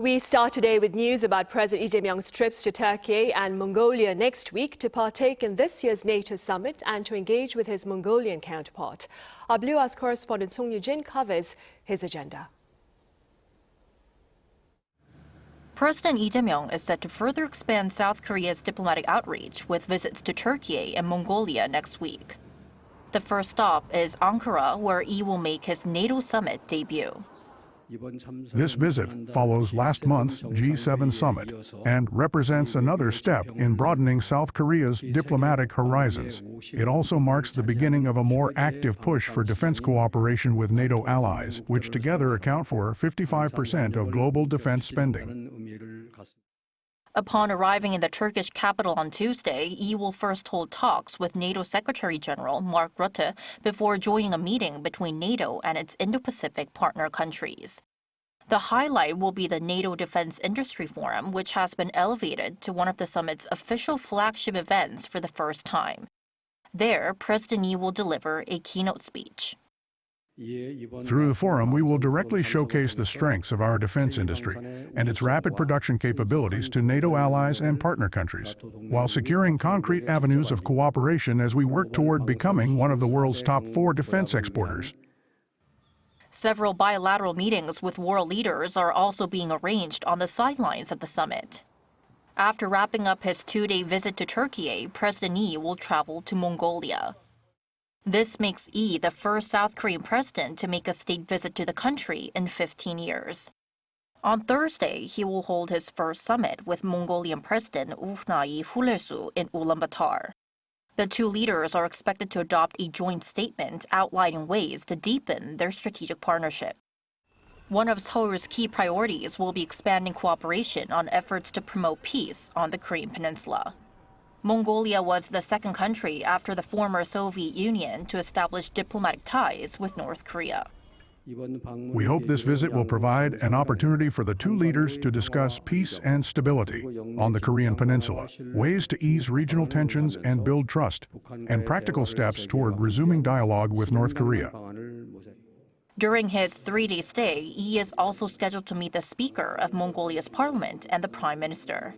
We start today with news about President Lee Jae Myung's trips to Türkiye and Mongolia next week to partake in this year's NATO summit and to engage with his Mongolian counterpart. Our Blue House correspondent Yoo-jin covers his agenda. President Lee Jae Myung is set to further expand South Korea's diplomatic outreach with visits to Türkiye and Mongolia next week. The first stop is Ankara, where Lee will make his NATO summit debut. This visit follows last month's G7 summit and represents another step in broadening South Korea's diplomatic horizons. It also marks the beginning of a more active push for defense cooperation with NATO allies, which together account for 55% of global defense spending. Upon arriving in the Turkish capital on Tuesday, Lee will first hold talks with NATO Secretary General Mark Rutte before joining a meeting between NATO and its Indo-Pacific partner countries. The highlight will be the NATO Defense Industry Forum, which has been elevated to one of the summit's official flagship events for the first time. There, President Lee will deliver a keynote speech. Through the forum, we will directly showcase the strengths of our defense industry and its rapid production capabilities to NATO allies and partner countries, while securing concrete avenues of cooperation as we work toward becoming one of the world's top 4 defense exporters. Several bilateral meetings with world leaders are also being arranged on the sidelines of the summit. After wrapping up his 2-day visit to Türkiye, President Lee will travel to Mongolia. This makes Lee the first South Korean president to make a state visit to the country in 15 years. On Thursday, he will hold his first summit with Mongolian President Ukhnaayi Khurelsu in Ulaanbaatar. The two leaders are expected to adopt a joint statement outlining ways to deepen their strategic partnership. One of Seoul's key priorities will be expanding cooperation on efforts to promote peace on the Korean peninsula. Mongolia was the second country after the former Soviet Union to establish diplomatic ties with North Korea. We hope this visit will provide an opportunity for the two leaders to discuss peace and stability on the Korean peninsula, ways to ease regional tensions and build trust, and practical steps toward resuming dialogue with North Korea. During his 3-day stay, Lee is also scheduled to meet the Speaker of Mongolia's parliament and the Prime Minister.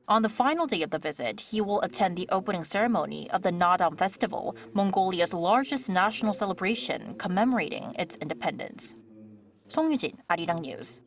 On the final day of the visit, he will attend the opening ceremony of the Naadam Festival, Mongolia's largest national celebration commemorating its independence. Yoo-jin, Arirang News.